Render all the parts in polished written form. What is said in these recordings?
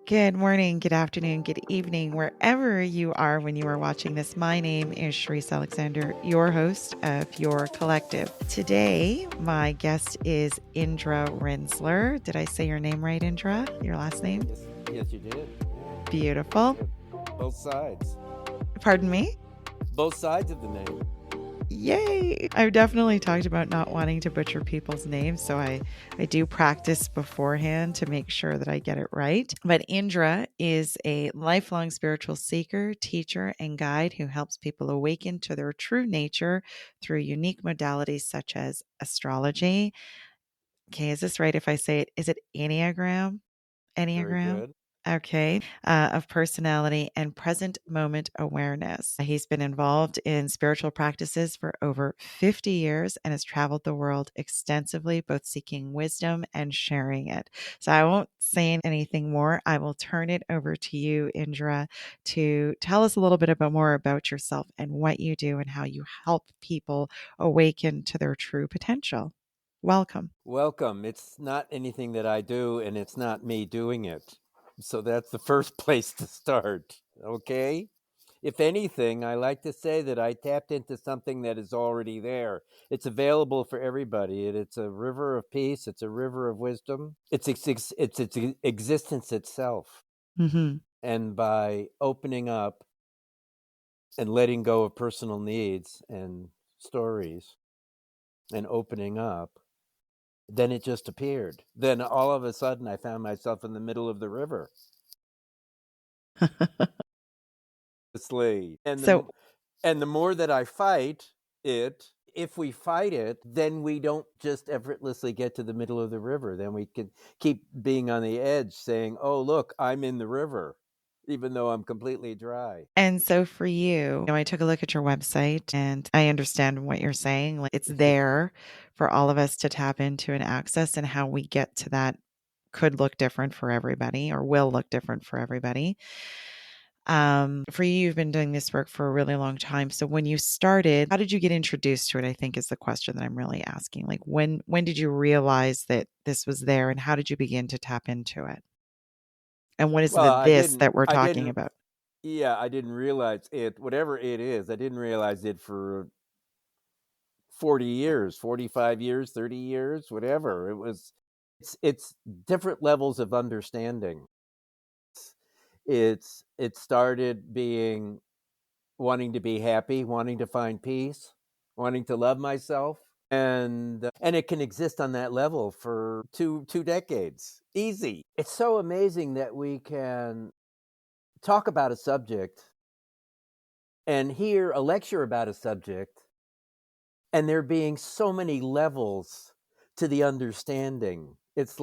Good morning, good afternoon, good evening, wherever you are when you are watching this. My name is Sherisse Alexander, your host of Your Collective. Today, my guest is Indra Rinsler. Did I say your name right, Indra? Your last name? Yes, you did. Yeah. Beautiful. Good. Both sides. Pardon me? Both sides of the name. Yay! I've definitely talked about not wanting to butcher people's names, so I do practice beforehand to make sure that I get it right. But Indra is a lifelong spiritual seeker, teacher, and guide who helps people awaken to their true nature through unique modalities such as astrology. Okay, is this right if I say it? Is it Enneagram? Very Enneagram? good. Okay, of personality and present moment awareness. He's been involved in spiritual practices for over 50 years and has traveled the world extensively, both seeking wisdom and sharing it. So I won't say anything more. I will turn it over to you, Indra, to tell us a little bit more about yourself and what you do and how you help people awaken to their true potential. Welcome. Welcome. It's not anything that I do, and it's not me doing it. So that's the first place to start. Okay? If anything, I like to say that I tapped into something that is already there. It's available for everybody. It's a river of peace. It's a river of wisdom. It's its existence itself. Mm-hmm. And by opening up and letting go of personal needs and stories and opening up, then it just appeared. Then all of a sudden, I found myself in the middle of the river. And the, So and the more that I fight it, if we fight it, then we don't just effortlessly get to the middle of the river. Then we can keep being on the edge saying, oh, look, I'm in the river, even though I'm completely dry. And so for you, I took a look at your website and I understand what you're saying. Like it's there for all of us to tap into and access, and how we get to that could look different for everybody or will look different for everybody. For you, you've been doing this work for a really long time. So when you started, how did you get introduced to it? I think is the question that I'm really asking. Like when did you realize that this was there and how did you begin to tap into it? And what is Well, the this that we're I talking didn't, about? yeah, I didn't realize it, whatever it is, I didn't realize it for 40 years, 45 years, 30 years, whatever. It's different levels of understanding. It started being wanting to be happy, wanting to find peace, wanting to love myself. And it can exist on that level for two decades. Easy. It's so amazing that we can talk about a subject and hear a lecture about a subject, and there being so many levels to the understanding. It's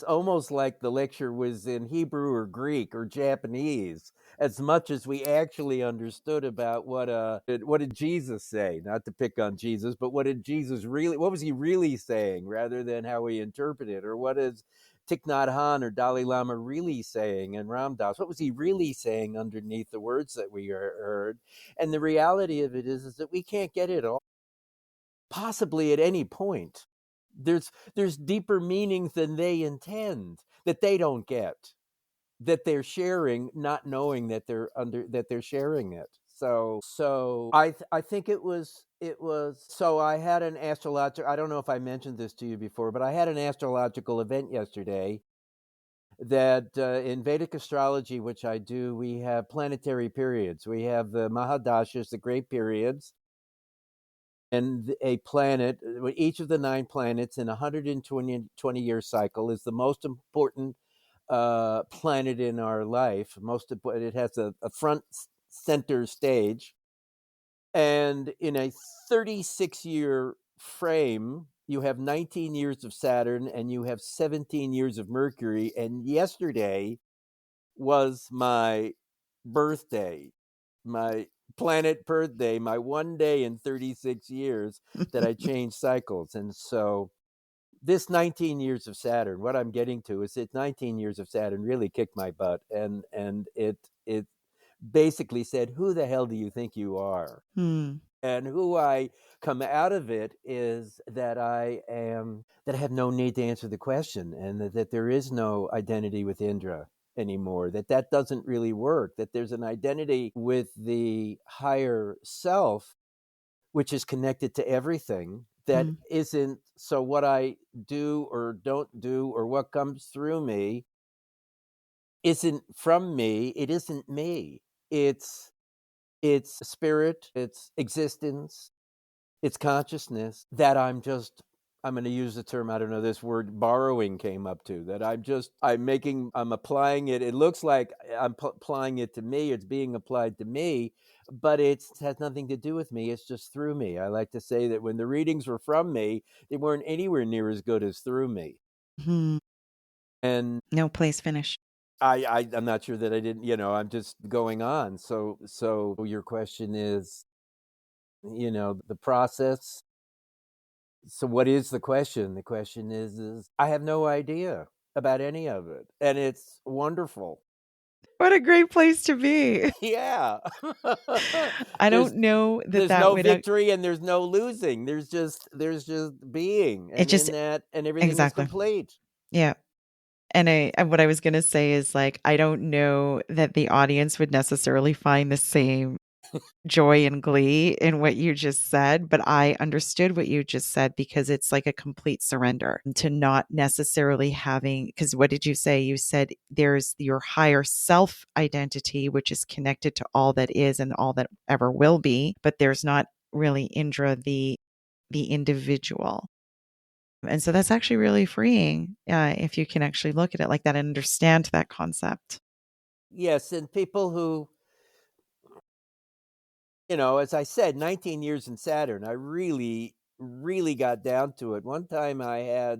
almost like the lecture was in Hebrew or Greek or Japanese, as much as we actually understood about what did Jesus say. Not to pick on Jesus, but what was he really saying, rather than how we interpret it, or what is Thich Nhat Hanh or Dalai Lama really saying, and Ram Dass, what was he really saying underneath the words that we heard? And the reality of it is that we can't get it all, possibly at any point. There's deeper meanings than they intend, that they don't get, that they're sharing, not knowing that they're sharing it. I think it was so I had an astrological, I don't know if I mentioned this to you before, but I had an astrological event yesterday that in Vedic astrology, which I do, we have planetary periods. We have the Mahadashas, the great periods, and a planet, each of the 9 planets in a 120-year cycle, is the most important planet in our life. It has a front center stage, and in a 36-year frame, you have 19 years of Saturn and you have 17 years of Mercury. And yesterday was my birthday, my planet birthday, my one day in 36 years that I changed cycles. And so this 19 years of Saturn, what I'm getting to is it 19 years of Saturn really kicked my butt, and it basically said, who the hell do you think you are? Hmm. And who I come out of it is that that I have no need to answer the question, and that there is no identity with Indra anymore, that doesn't really work, that there's an identity with the higher self, which is connected to everything, that isn't, so what I do or don't do or what comes through me isn't from me. It isn't me. It's spirit, it's existence, it's consciousness that I'm going to use the term, I don't know, this word borrowing came up to, that I'm applying it. It looks like I'm applying it to me. It's being applied to me, but it has nothing to do with me. It's just through me. I like to say that when the readings were from me, they weren't anywhere near as good as through me. Mhm. And No, please finish. I'm not sure that I didn't, I'm just going on. So your question is, the process. So what is the question? The question is I have no idea about any of it, and it's wonderful. What a great place to be. Yeah. I there's don't know that there's that no would victory and there's no losing. There's just being, it and just in that, and everything is exactly. complete. Yeah. And what I was gonna say is, like, I don't know that the audience would necessarily find the same joy and glee in what you just said, but I understood what you just said because it's like a complete surrender to not necessarily having, because what did you say? You said there's your higher self identity, which is connected to all that is and all that ever will be, but there's not really Indra, the individual. And so that's actually really freeing, if you can actually look at it like that and understand that concept. Yes, and people who, as I said, 19 years in Saturn, I really, really got down to it. One time I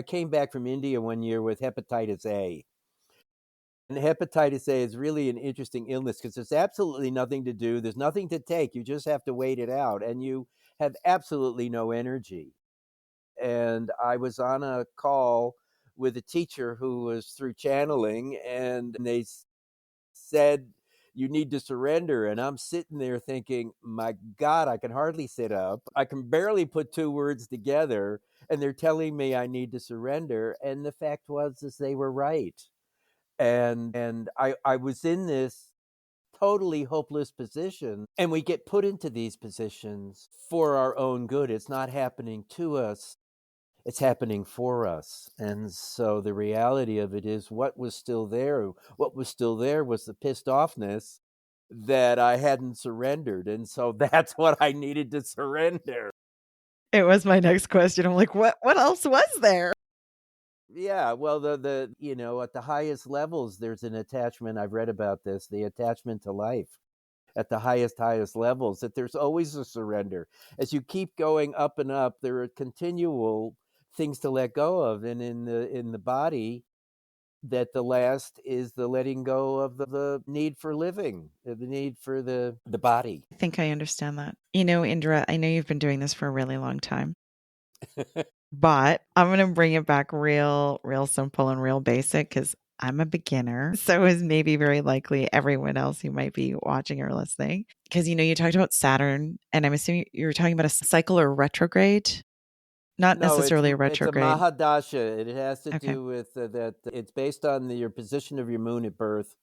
came back from India one year with hepatitis A. And hepatitis A is really an interesting illness because there's absolutely nothing to do. There's nothing to take. You just have to wait it out, and you have absolutely no energy. And I was on a call with a teacher who was through channeling, and they said, "You need to surrender." And I'm sitting there thinking, my God, I can hardly sit up. I can barely put two words together. And they're telling me I need to surrender. And the fact was, is they were right. And I was in this totally hopeless position, and we get put into these positions for our own good. It's not happening to us, it's happening for us. And so the reality of it is, what was still there was the pissed offness that I hadn't surrendered. And so that's what I needed to surrender. It was my next question. I'm like, what else was there? Yeah, well, at the highest levels, there's an attachment. I've read about this, the attachment to life at the highest levels, that there's always a surrender. As you keep going up and up, there are continual things to let go of. And in the body, that the last is the letting go of the need for living, the need for the body. I think I understand that. You know, Indra, I know you've been doing this for a really long time, but I'm going to bring it back real simple and real basic because I'm a beginner. So is maybe very likely everyone else who might be watching or listening. Because, you talked about Saturn, and I'm assuming you were talking about a cycle or retrograde, not No, necessarily a it's a retrograde. Mahadasha. It has to Okay. do with that. It's based on your position of your moon at birth,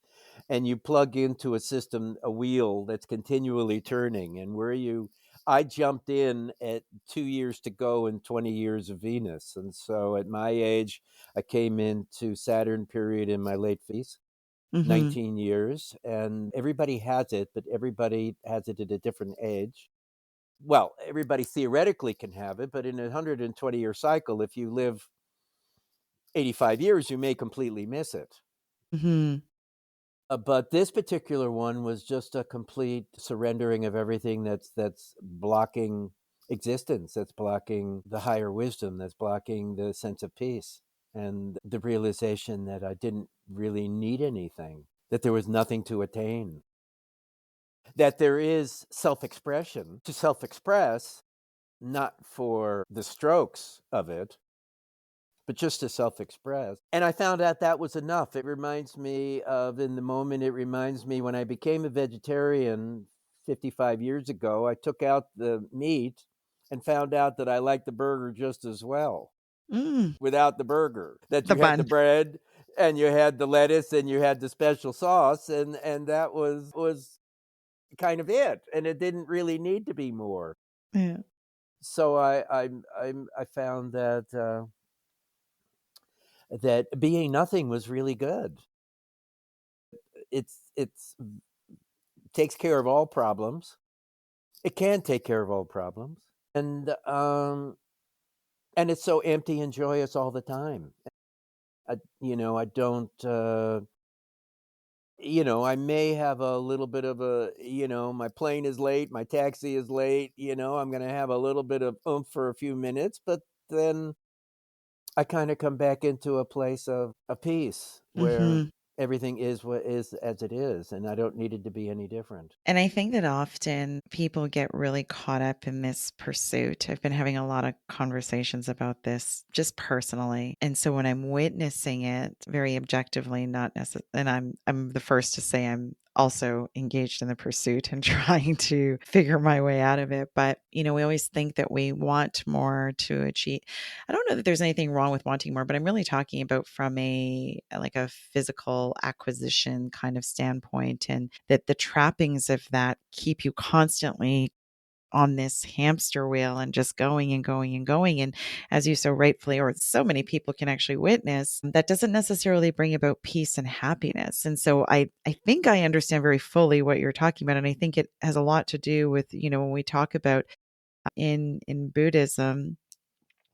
and you plug into a system, a wheel that's continually turning. And I jumped in at 2 years to go and 20 years of Venus. And so at my age, I came into Saturn period in my late 50s, Hmm. 19 years. And everybody has it, but everybody has it at a different age. Well, everybody theoretically can have it, but in a 120-year cycle, if you live 85 years, you may completely miss it. Hmm. But this particular one was just a complete surrendering of everything that's blocking existence, that's blocking the higher wisdom, that's blocking the sense of peace, and the realization that I didn't really need anything, that there was nothing to attain, that there is self-expression to self-express, not for the strokes of it, but just to self-express. And I found out that was enough. It reminds me of, in the moment, it reminds me when I became a vegetarian 55 years ago, I took out the meat and found out that I liked the burger just as well Mm, without the burger. That the you had the bun. bread and you had the lettuce and you had the special sauce, and that was kind of it, and it didn't really need to be more. Yeah. So I found that that being nothing was really good. It's takes care of all problems. It can take care of all problems, and it's so empty and joyous all the time. I don't. I may have a little bit of my plane is late, my taxi is late. I'm going to have a little bit of oomph for a few minutes, but then I kind of come back into a place of peace where Hmm. everything is what is as it is, and I don't need it to be any different. And I think that often people get really caught up in this pursuit. I've been having a lot of conversations about this just personally. And so when I'm witnessing it very objectively, not necessarily, and I'm the first to say I'm also engaged in the pursuit and trying to figure my way out of it. But, we always think that we want more to achieve. I don't know that there's anything wrong with wanting more, but I'm really talking about from a physical acquisition kind of standpoint, and that the trappings of that keep you constantly on this hamster wheel and just going and going and going. And as you so rightfully, or so many people can actually witness, that doesn't necessarily bring about peace and happiness. And so I think I understand very fully what you're talking about. And I think it has a lot to do with, when we talk about in Buddhism,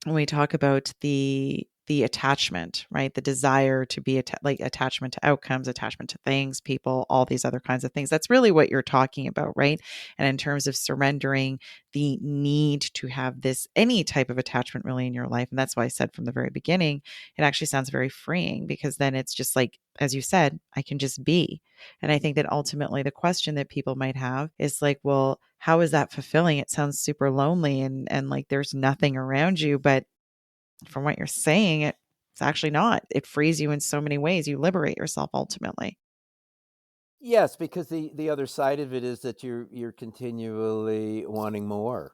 when we talk about the attachment, right? The desire to be like attachment to outcomes, attachment to things, people, all these other kinds of things. That's really what you're talking about, right? And in terms of surrendering the need to have this any type of attachment really in your life. And that's why I said from the very beginning, it actually sounds very freeing, because then it's just like, as you said, I can just be. And I think that ultimately the question that people might have is like, well, how is that fulfilling? It sounds super lonely and like there's nothing around you. But from what you're saying, it's actually not. It frees you in so many ways. You liberate yourself ultimately. Yes, because the other side of it is that you're continually wanting more,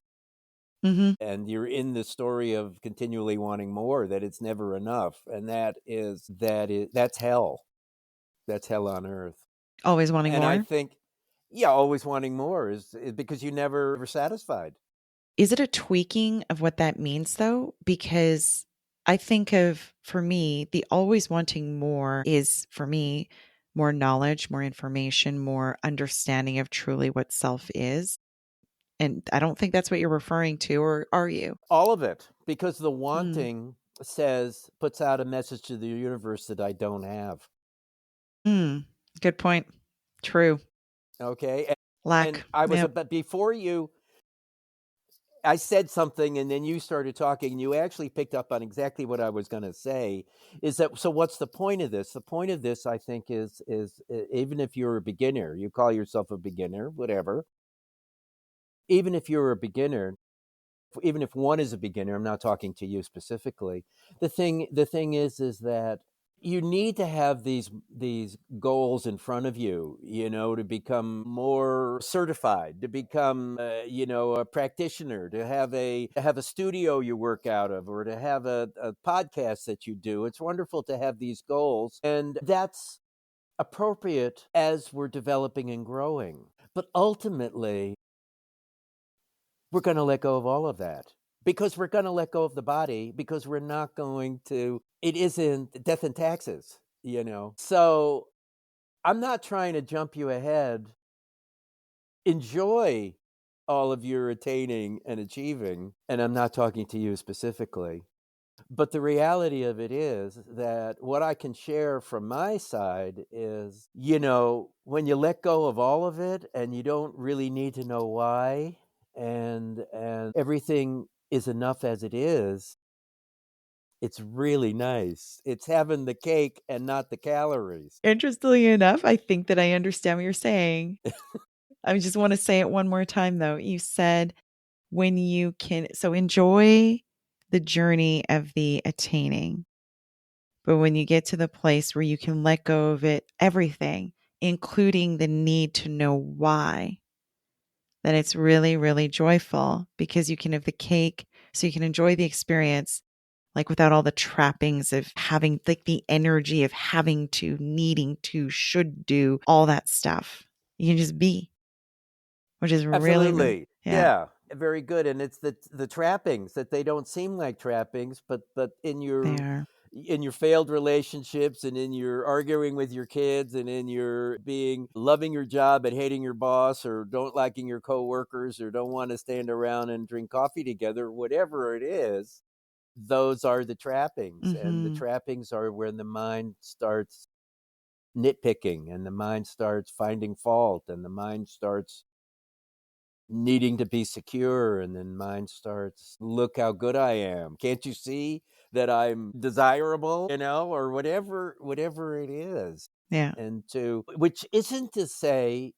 Hmm. and you're in the story of continually wanting more, that it's never enough, and that's hell. That's hell on earth. Always wanting And I more. think, yeah, always wanting more is because you never ever satisfied. Is it a tweaking of what that means though? Because I think of, for me, the always wanting more is for me more knowledge, more information, more understanding of truly what self is. And I don't think that's what you're referring to, or are you? All of it, because the Mm. wanting puts out a message to the universe that I don't have. Mm. Good point. True. Okay. And Lack. I was Yep. about before you I said something and then you started talking and you actually picked up on exactly what I was going to say, is that, so what's the point of this? The point of this, I think, even if you're a beginner, you call yourself a beginner, whatever, even if you're a beginner, even if one is a beginner, I'm not talking to you specifically. The thing is that you need to have these goals in front of you, to become more certified, to become a practitioner, to have a studio you work out of, or to have a podcast that you do. It's wonderful to have these goals, and that's appropriate as we're developing and growing. But ultimately, we're going to let go of all of that, because we're going to let go of the body, because we're not going to, it isn't death and taxes. So I'm not trying to jump you ahead. Enjoy all of your attaining and achieving. And I'm not talking to you specifically. But the reality of it is that what I can share from my side is, when you let go of all of it and you don't really need to know why, and everything is enough as it is, it's really nice. It's having the cake and not the calories. Interestingly enough, I think that I understand what you're saying. I just want to say it one more time though. You said when you can, so enjoy the journey of the attaining. But when you get to the place where you can let go of it, everything, including the need to know why, then it's really, really joyful because you can have the cake, so you can enjoy the experience like without all the trappings of having like the energy of having to, needing to, should do all that stuff. You can just be, which is really, really, Absolutely. yeah, Yeah. Very good. And it's the trappings that they don't seem like trappings, but they are. in your failed relationships and in your arguing with your kids and in your being loving your job but hating your boss or don't liking your coworkers or don't want to stand around and drink coffee together, whatever it is, those are the trappings. And the Mm-hmm. trappings are when the mind starts nitpicking and the mind starts finding fault and the mind starts needing to be secure, and then mine starts, look how good I am, can't you see that I'm desirable, or whatever it is. Yeah. And to which isn't to say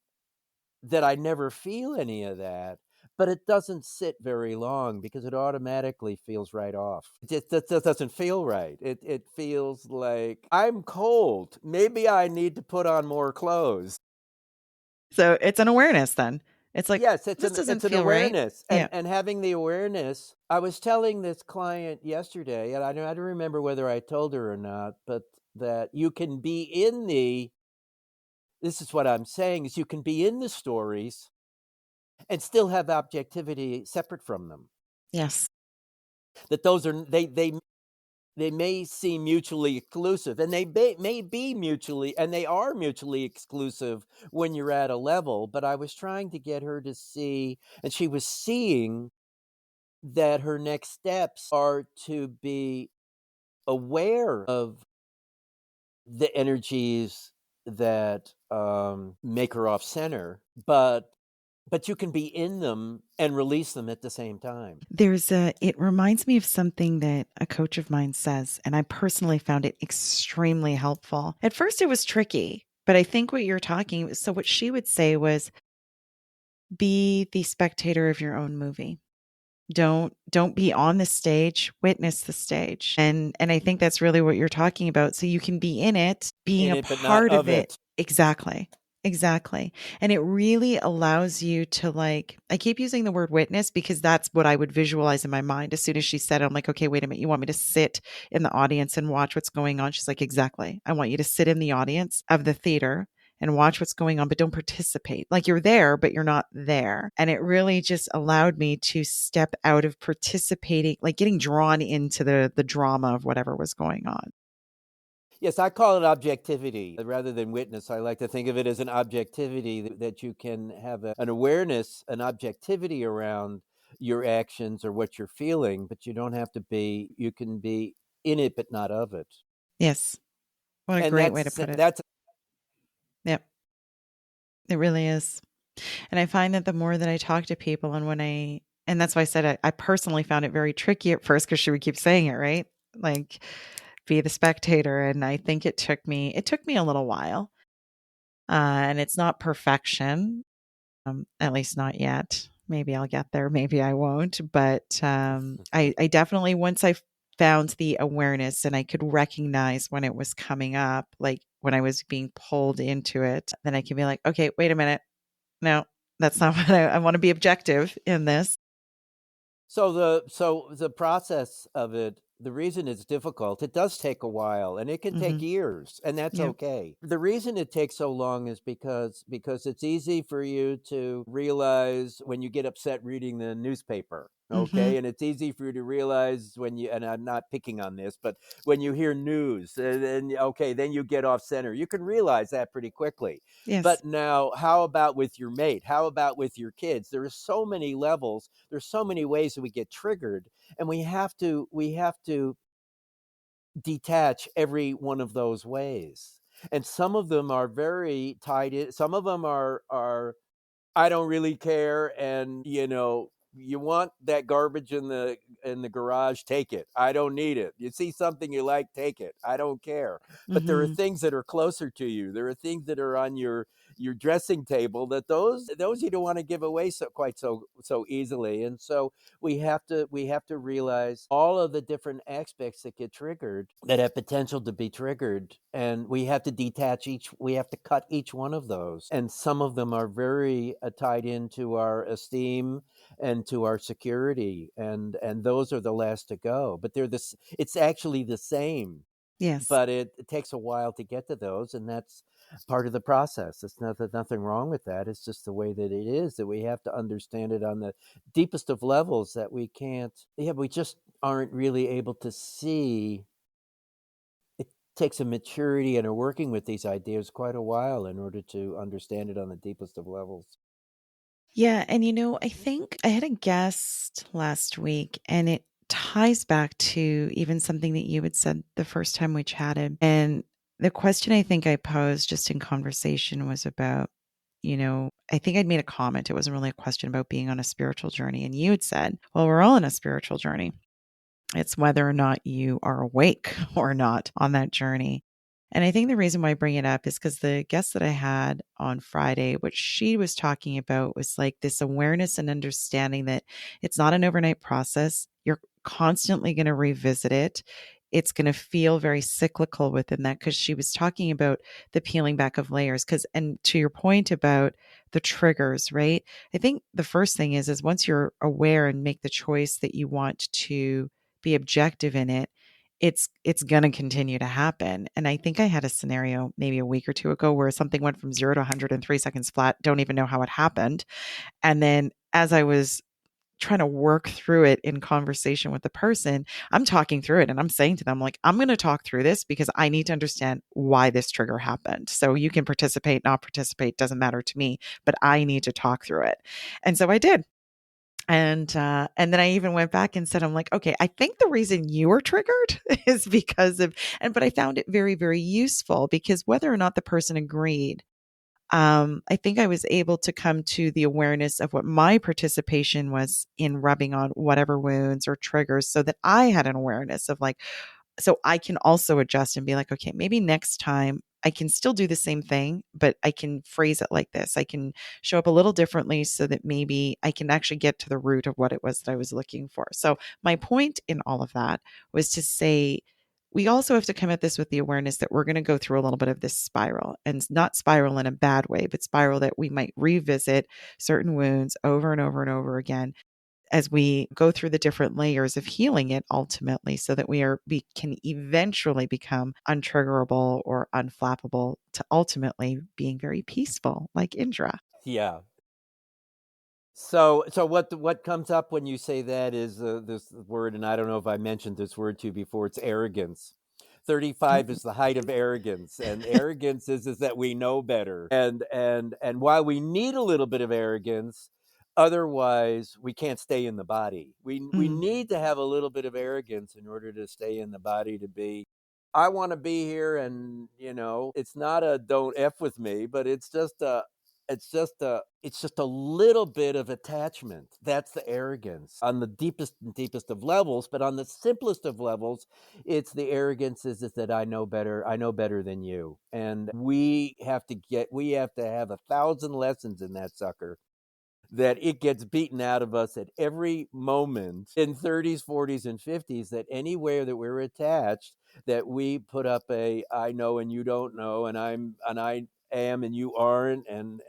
that I never feel any of that, but it doesn't sit very long because it automatically feels right off. It just doesn't feel right. It feels like I'm cold, maybe I need to put on more clothes. So it's an awareness then. It's like, Yes, this doesn't it's an feel right. awareness, Yeah. and having the awareness. I was telling this client yesterday, and I don't remember whether I told her or not, but that you can be in the. This is what I'm saying: is you can be in the stories and still have objectivity separate from them. Yes. That those are they may seem mutually exclusive, and they may be mutually, and they are mutually exclusive when you're at a level. But I was trying to get her to see, and she was seeing that her next steps are to be aware of the energies that make her off center, but you can be in them and release them at the same time. It reminds me of something that a coach of mine says, and I personally found it extremely helpful. At first, it was tricky, but I think what you're talking, so what she would say was be the spectator of your own movie. Don't be on the stage, witness the stage. And I think that's really what you're talking about. So you can be in it, being In a it, but not part of of it. it. Exactly. Exactly. And it really allows you to like, I keep using the word witness because that's what I would visualize in my mind. As soon as she said it, I'm like, okay, wait a minute. You want me to sit in the audience and watch what's going on? She's like, exactly. I want you to sit in the audience of the theater and watch what's going on, but don't participate. Like you're there, but you're not there. And it really just allowed me to step out of participating, like getting drawn into the drama of whatever was going on. Yes, I call it objectivity rather than witness. I like to think of it as an objectivity that you can have an awareness, an objectivity around your actions or what you're feeling, but you don't have to be, you can be in it, but not of it. Yes. What a And great way to put it. that's Yep. It really is. And I find that the more that I talk to people and that's why I said I personally found it very tricky at first because she would keep saying it, right? Like be the spectator. And I think it took me a little while. And it's not perfection, at least not yet. Maybe I'll get there. Maybe I won't. But I definitely, once I found the awareness and I could recognize when it was coming up, like when I was being pulled into it, then I can be like, okay, wait a minute. No, that's not what I want to be objective in this. so the process of it, the reason it's difficult, it does take a while and it can take Hmm. years, and that's Yep. okay. The reason it takes so long is because it's easy for you to realize when you get upset reading the newspaper. Hmm. Okay. And it's easy for you to realize when you, and I'm not picking on this, but when you hear news, and okay, then you get off center. You can realize that pretty quickly. Yes. But now, how about with your mate? How about with your kids? There are so many levels. There's so many ways that we get triggered, and we have to detach every one of those ways. And some of them are very tied in. Some of them are I don't really care, and you want that garbage in the garage, take it. I don't need it. You see something you like, take it. I don't care. But there are Hmm. things that are closer to you. There are things that are on your dressing table, that those you don't want to give away so easily. And so we have to realize all of the different aspects that get triggered, that have potential to be triggered, and we have to we have to cut each one of those. And some of them are very tied into our esteem and to our security, and those are the last to go. But it's actually the same, Yes. but it takes a while to get to those, and that's part of the process. It's nothing wrong with that. It's just the way that it is, that we have to understand it on the deepest of levels, that we just aren't really able to see. It takes a maturity and a working with these ideas quite a while in order to understand it on the deepest of levels. Yeah. And I think I had a guest last week, and it ties back to even something that you had said the first time we chatted. And the question I think I posed just in conversation was about, I think I'd made a comment. It wasn't really a question about being on a spiritual journey. And you had said, well, we're all on a spiritual journey. It's whether or not you are awake or not on that journey. And I think the reason why I bring it up is because the guest that I had on Friday, what she was talking about was like this awareness and understanding that it's not an overnight process. You're constantly going to revisit it. It's going to feel very cyclical within that, because she was talking about the peeling back of layers. And to your point about the triggers, right? I think the first thing is once you're aware and make the choice that you want to be objective in it, it's going to continue to happen. And I think I had a scenario maybe a week or two ago where something went from 0 to 100 in 3 seconds flat. Don't even know how it happened. And then as I was trying to work through it in conversation with the person, I'm talking through it and I'm saying to them, like, I'm going to talk through this because I need to understand why this trigger happened. So you can participate, not participate, doesn't matter to me, but I need to talk through it. And so I did. And then I even went back and said, I'm like, okay, I think the reason you were triggered is because of, but I found it very, very useful, because whether or not the person agreed, I think I was able to come to the awareness of what my participation was in rubbing on whatever wounds or triggers, so that I had an awareness of like, so I can also adjust and be like, okay, maybe next time I can still do the same thing, but I can phrase it like this. I can show up a little differently so that maybe I can actually get to the root of what it was that I was looking for. So my point in all of that was to say, we also have to come at this with the awareness that we're going to go through a little bit of this spiral, and not spiral in a bad way, but spiral that we might revisit certain wounds over and over and over again as we go through the different layers of healing it ultimately, so that we can eventually become untriggerable or unflappable, to ultimately being very peaceful like Indra. Yeah. So what comes up when you say that is this word, and I don't know if I mentioned this word to you before. It's arrogance. 35 is the height of arrogance, and arrogance is that we know better, and while we need a little bit of arrogance, otherwise we can't stay in the body. We Mm. need to have a little bit of arrogance in order to stay in the body, to be, I want to be here, and it's not a don't F with me, but it's just a little bit of attachment. That's the arrogance on the deepest and deepest of levels. But on the simplest of levels, it's the arrogance is that I know better. I know better than you. And we have to have 1,000 lessons in that sucker, that it gets beaten out of us at every moment in 30s, 40s, and 50s, that anywhere that we're attached, that we put up a I know and you don't know, and I am and you aren't, and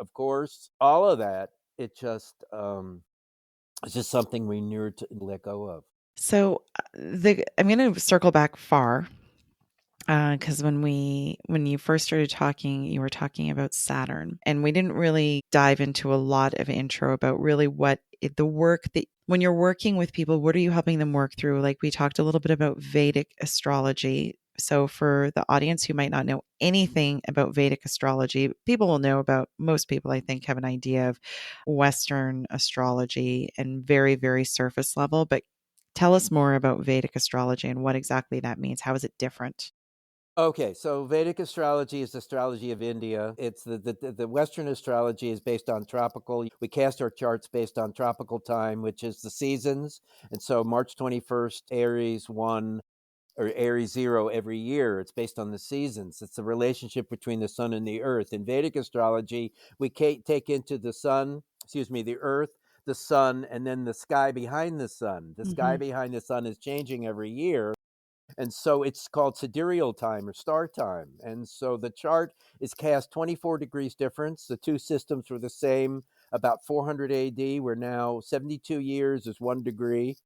of course all of that. It's just something we need to let go of. So I'm going to circle back far, because when you first started talking, you were talking about Saturn, and we didn't really dive into a lot of intro about really the work that when you're working with people, what are you helping them work through? Like, we talked a little bit about Vedic astrology. So for the audience who might not know anything about Vedic astrology, most people, I think, have an idea of Western astrology and very, very surface level. But tell us more about Vedic astrology and what exactly that means. How is it different? Okay, so Vedic astrology is the astrology of India. It's the Western astrology is based on tropical. We cast our charts based on tropical time, which is the seasons. And so March 21st, Aries 1, or Aries 0 every year. It's based on the seasons. It's the relationship between the sun and the earth. In Vedic astrology, we take into the the earth, the sun, and then the sky behind the sun. The sky Mhm. behind the sun is changing every year. And so it's called sidereal time or star time. And so the chart is cast 24 degrees difference. The two systems were the same about 400 AD. We're now 72 years is 1 degree.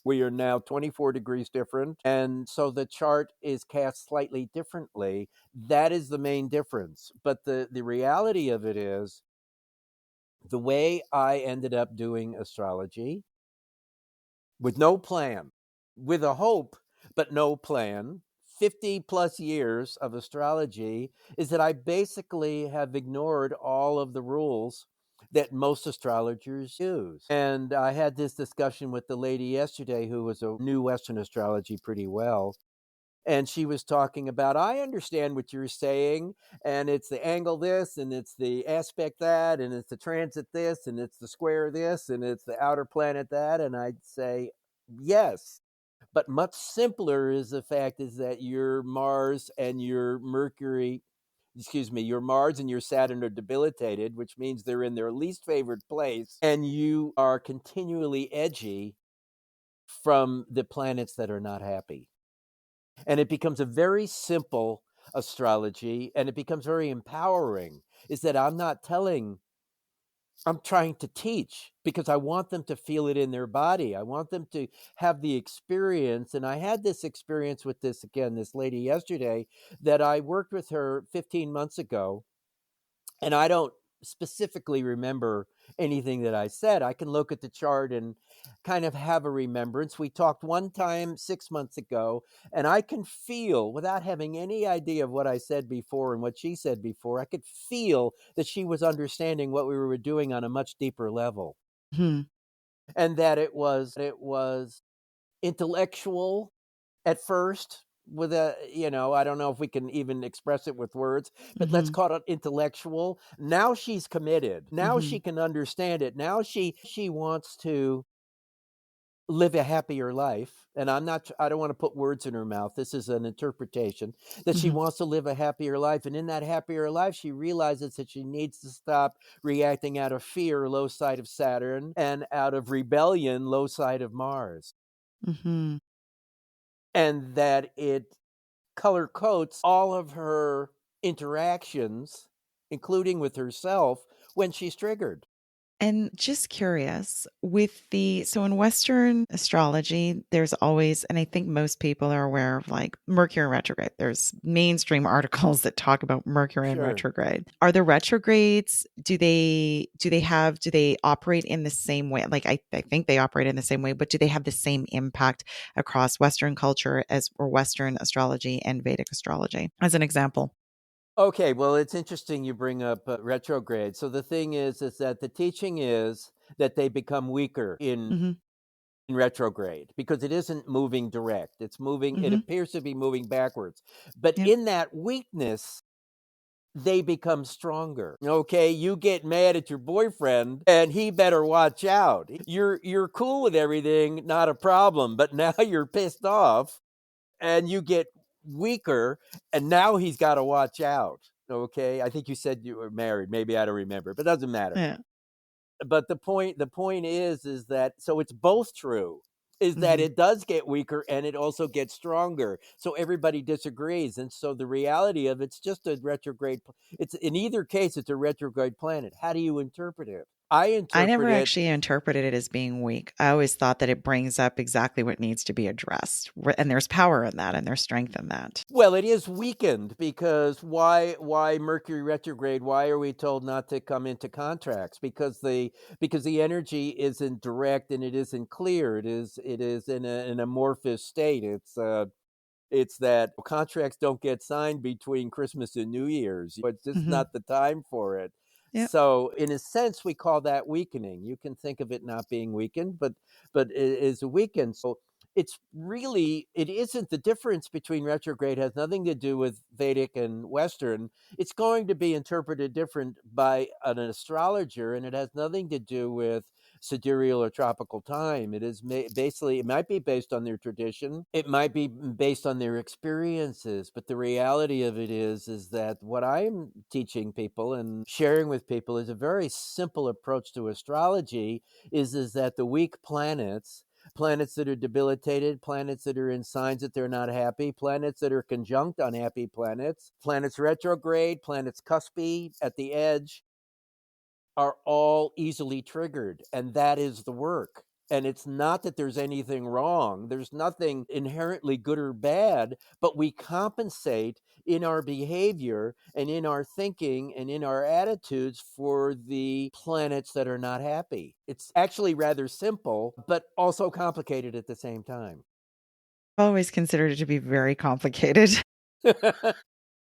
We are now 24 degrees different. And so the chart is cast slightly differently. That is the main difference. But the reality of it is the way I ended up doing astrology with no plan, with a hope, but no plan, 50 plus years of astrology, is that I basically have ignored all of the rules that most astrologers use. And I had this discussion with the lady yesterday who was a new Western astrology pretty well. And she was talking about, I understand what you're saying, and it's the angle this, and it's the aspect that, and it's the transit this, and it's the square this, and it's the outer planet that. And I'd say, yes. But much simpler is the fact is that your Mars and your Saturn are debilitated, which means they're in their least favorite place, and you are continually edgy from the planets that are not happy. And it becomes a very simple astrology, and it becomes very empowering, is that I'm trying to teach because I want them to feel it in their body. I want them to have the experience. And I had this experience with this lady yesterday, that I worked with her 15 months ago. And I don't specifically remember anything that I said. I can look at the chart and kind of have a remembrance. We talked one time 6 months ago, and I can feel, without having any idea of what I said before and what she said before, I could feel that she was understanding what we were doing on a much deeper level. Mhm. And that it was intellectual at first, with I don't know if we can even express it with words, but let's Mhm. call it intellectual. Now she's committed. Now she Mhm. can understand it. Now she wants to live a happier life. And I don't want to put words in her mouth. This is an interpretation, that she Mhm. wants to live a happier life. And in that happier life, she realizes that she needs to stop reacting out of fear, low side of Saturn, and out of rebellion, low side of Mars. Mhm. And that it color coats all of her interactions, including with herself, when she's triggered. And just curious, so in Western astrology, there's always, and I think most people are aware of like Mercury retrograde. There's mainstream articles that talk about Mercury in Sure. retrograde. Are the retrogrades, do they operate in the same way? Like I think they operate in the same way, but do they have the same impact across Western culture or Western astrology and Vedic astrology? As an example. Okay, well, it's interesting you bring up retrograde. So the thing is that the teaching is that they become weaker Hmm. in retrograde, because it isn't moving direct. It Hmm. appears to be moving backwards. But Yep. in that weakness, they become stronger. Okay, you get mad at your boyfriend and he better watch out. You're cool with everything, not a problem, but now you're pissed off and you get weaker, and now he's got to watch out. Okay, I think you said you were married. Maybe I don't remember, but it doesn't matter. Yeah. But the point is that, so it's both true, is that Hmm. it does get weaker and it also gets stronger. So everybody disagrees, and so the reality of it's just a retrograde. It's, in either case, it's a retrograde planet. How do you interpret it? I I never interpret it. actually interpreted it as being weak. I always thought that it brings up exactly what needs to be addressed. And there's power in that and there's strength in that. Well, it is weakened, because why Mercury retrograde? Why are we told not to come into contracts? Because the energy isn't direct and it isn't clear. It is in an amorphous state. It's that contracts don't get signed between Christmas and New Year's. It's just Hmm. not the time for it. Yep. So, in a sense, we call that weakening. You can think of it not being weakened, but it is weakened. So, it isn't, the difference between retrograde has nothing to do with Vedic and Western. It's going to be interpreted different by an astrologer, and it has nothing to do with sidereal or tropical time. It is basically, it might be based on their tradition, it might be based on their experiences, but the reality of it is that what I'm teaching people and sharing with people is a very simple approach to astrology. Is that the weak planets, planets that are debilitated, planets that are in signs that they're not happy, planets that are conjunct unhappy planets, planets retrograde, planets cuspy at the edge, are all easily triggered. And that is the work. And it's not that there's anything wrong. There's nothing inherently good or bad, but we compensate in our behavior and in our thinking and in our attitudes for the planets that are not happy. It's actually rather simple, but also complicated at the same time. I've always considered it to be very complicated.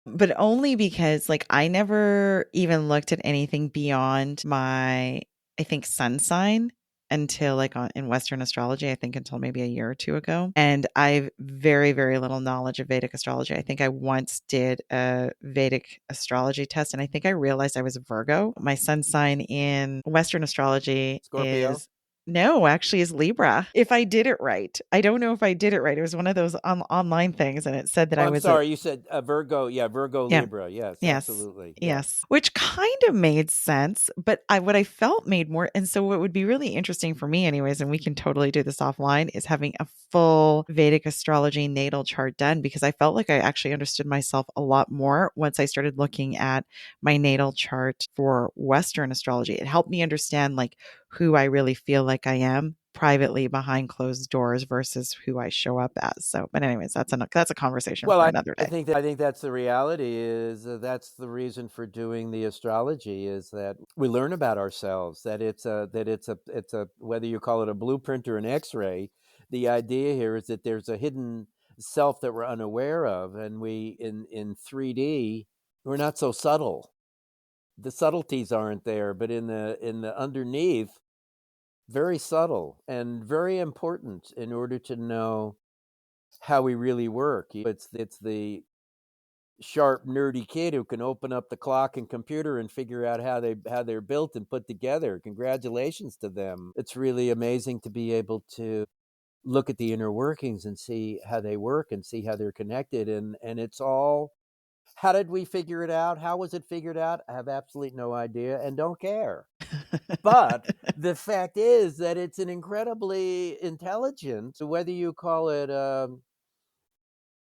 But only because, like, I never even looked at anything beyond my, I think, sun sign until, like, in Western astrology, I think until maybe a year or 2 ago. And I've very, very little knowledge of Vedic astrology. I think I once did a Vedic astrology test, and I think I realized I was a Virgo. My sun sign in Western astrology Scorpio? is no, actually is Libra. If I did it right. I don't know if I did it right. It was one of those online things, and it said that Oh, I I'm was a sorry. You said Virgo. Yeah, Virgo, yeah. Libra. Yes, Yes. absolutely. Yeah. Yes. Which kind of made sense, but what I felt made more, and so what would be really interesting for me anyways, and we can totally do this offline, is having a full Vedic astrology natal chart done, because I felt like I actually understood myself a lot more once I started looking at my natal chart for Western astrology. It helped me understand like who I really feel like I am privately behind closed doors versus who I show up as. So, but anyways, that's a conversation Well, for another I day. think that's the reality. Is that's the reason for doing the astrology, is that we learn about ourselves. That it's a whether you call it a blueprint or an X-ray. The idea here is that there's a hidden self that we're unaware of, and we in 3D we're not so subtle. The subtleties aren't there, but in the underneath, very subtle and very important in order to know how we really work. It's the sharp, nerdy kid who can open up the clock and computer and figure out how they're built and put together. Congratulations to them. It's really amazing to be able to look at the inner workings and see how they work and see how they're connected. And it's all, how did we figure it out? How was it figured out? I have absolutely no idea and don't care. But the fact is that it's an incredibly intelligent, whether you call it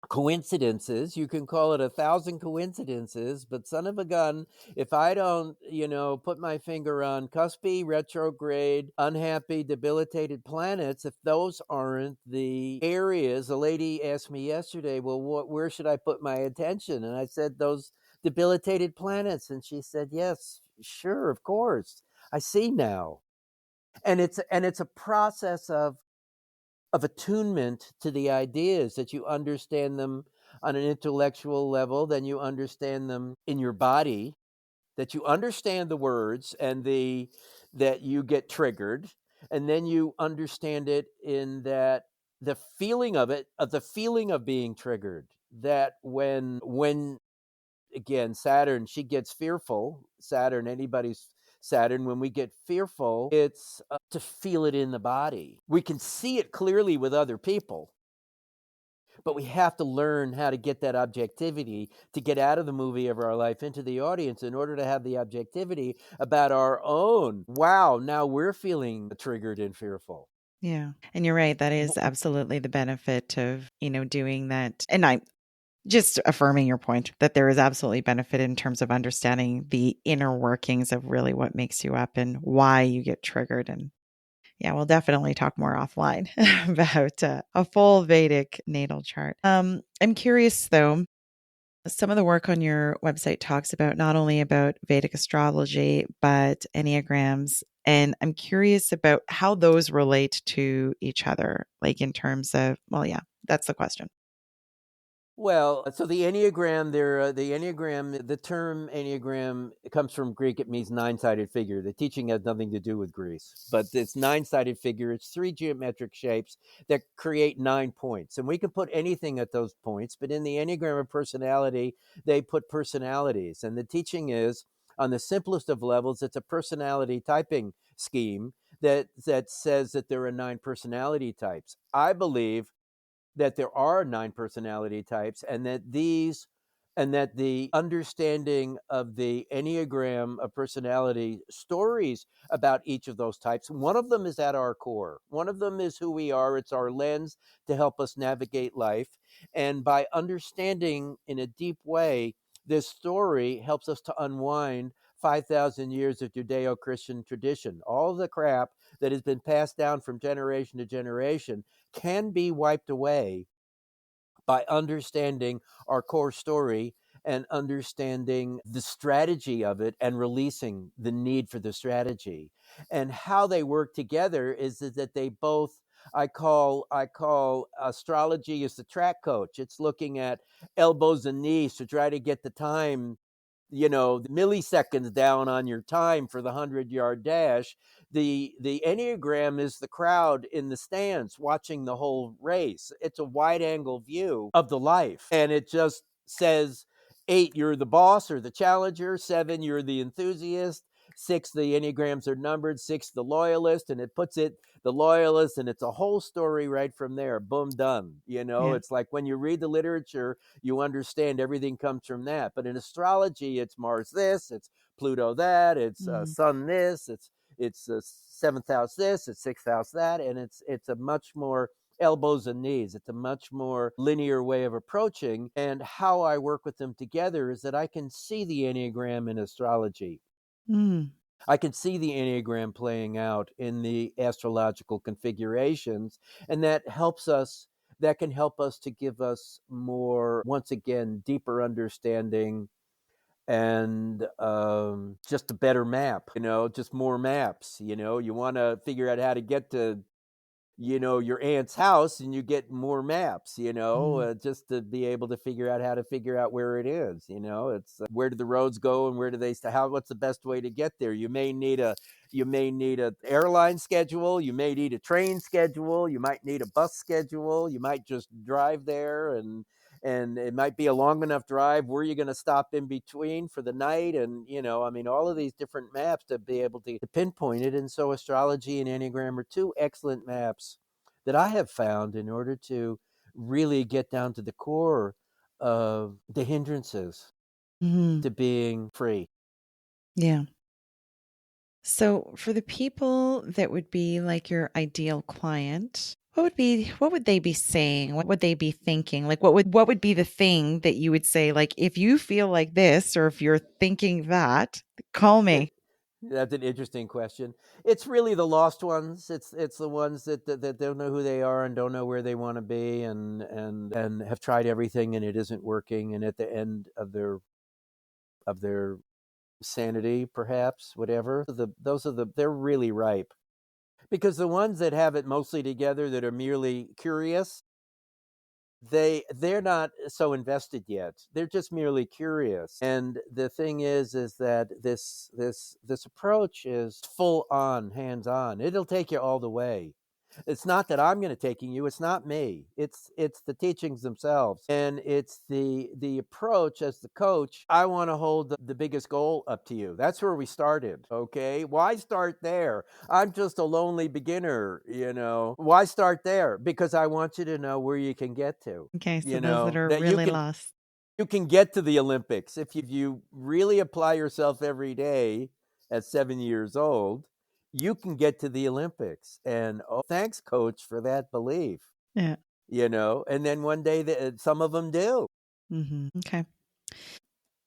coincidences, you can call it 1,000 coincidences, but son of a gun, if I don't, put my finger on cuspy, retrograde, unhappy, debilitated planets, if those aren't the areas. A lady asked me yesterday, well, where should I put my attention? And I said, those debilitated planets. And she said, yes, sure, of course, I see now. And it's a process of attunement to the ideas, that you understand them on an intellectual level, then you understand them in your body, that you understand the words and that you get triggered, and then you understand it in that the feeling of it, of the feeling of being triggered, that when again, Saturn, she gets fearful. Saturn, anybody's Saturn, when we get fearful, it's to feel it in the body. We can see it clearly with other people, but we have to learn how to get that objectivity, to get out of the movie of our life into the audience in order to have the objectivity about our own. Wow, now we're feeling triggered and fearful. Yeah. And you're right. That is absolutely the benefit of, doing that. And I'm just affirming your point that there is absolutely benefit in terms of understanding the inner workings of really what makes you up and why you get triggered. And yeah, we'll definitely talk more offline about a full Vedic natal chart. I'm curious though, some of the work on your website talks about not only about Vedic astrology, but Enneagrams. And I'm curious about how those relate to each other, like in terms of, well, yeah, that's the question. Well, so the Enneagram, the term Enneagram, it comes from Greek. It means nine-sided figure. The teaching has nothing to do with Greece, but it's nine-sided figure. It's three geometric shapes that create 9 points. And we can put anything at those points, but in the Enneagram of personality, they put personalities. And the teaching is, on the simplest of levels, it's a personality typing scheme that says that there are 9 personality types. I believe that there are 9 personality types, and that the understanding of the Enneagram of personality stories about each of those types, one of them is at our core. One of them is who we are. It's our lens to help us navigate life. And by understanding in a deep way, this story helps us to unwind 5,000 years of Judeo-Christian tradition. All the crap that has been passed down from generation to generation can be wiped away by understanding our core story and understanding the strategy of it and releasing the need for the strategy. And how they work together is that they both, I call astrology as the track coach. It's looking at elbows and knees to try to get the time, the milliseconds down on your time for the 100-yard dash. The Enneagram is the crowd in the stands watching the whole race. It's a wide angle view of the life, and it just says 8, you're the boss or the challenger. 7, you're the enthusiast. 6, the Enneagrams are numbered. 6, the loyalist, and it puts it the loyalist, and it's a whole story right from there. Boom, done. Yeah. It's like when you read the literature, you understand everything comes from that. But in astrology, it's Mars this, it's Pluto that, it's Mm. Sun this, it's 7th house this, it's 6th house that, and it's a much more elbows and knees. It's a much more linear way of approaching. And how I work with them together is that I can see the Enneagram in astrology. Mm. I can see the Enneagram playing out in the astrological configurations, and that can help us to give us more, once again, deeper understanding and just a better map, just more maps. You want to figure out how to get to your aunt's house, and you get more maps, Mm. just to be able to figure out how to figure out where it is. It's where do the roads go, and where do they what's the best way to get there. You may need a airline schedule, you may need a train schedule, you might need a bus schedule, you might just drive there, and it might be a long enough drive. Where are you going to stop in between for the night? And all of these different maps to be able to pinpoint it. And so astrology and Enneagram are 2 excellent maps that I have found in order to really get down to the core of the hindrances Mhm. to being free. Yeah. So for the people that would be like your ideal client, what would they be saying? What would they be thinking? Like what would be the thing that you would say, like, if you feel like this or if you're thinking that, call It, me. that's an interesting question. It's really the lost ones. It's the ones that don't know who they are and don't know where they want to be, and have tried everything and it isn't working, and at the end of their sanity, perhaps, whatever. They're really ripe, because the ones that have it mostly together, that are merely curious, they're not so invested yet. They're just merely curious. And the thing is that this approach is full on, hands on. It'll take you all the way. It's not that I'm going to taking you. It's not me. It's the teachings themselves, and it's the approach as the coach. I want to hold the biggest goal up to you. That's where we started. Okay, why start there? I'm just a lonely beginner. Why start there? Because I want you to know where you can get to. Okay, so those that are That you really can lost. you can get to the Olympics if you really apply yourself every day. At 7 years old, you can get to the Olympics. And thanks, coach, for that belief. Yeah. And then one day some of them do. Okay.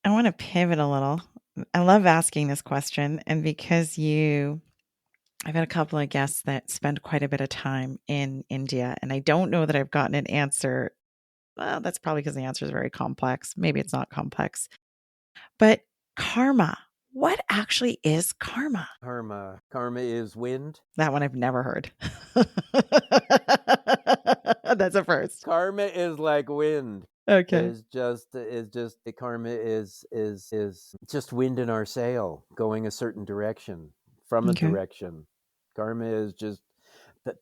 I want to pivot a little. I love asking this question, and because I've had a couple of guests that spend quite a bit of time in India, and I don't know that I've gotten an answer. Well, that's probably because the answer is very complex. Maybe it's not complex. But karma, what actually is karma? Karma is wind. That one I've never heard. That's a first. Karma is like wind. Okay. Is just the karma is just wind in our sail going a certain direction, from a Okay. direction. Karma is just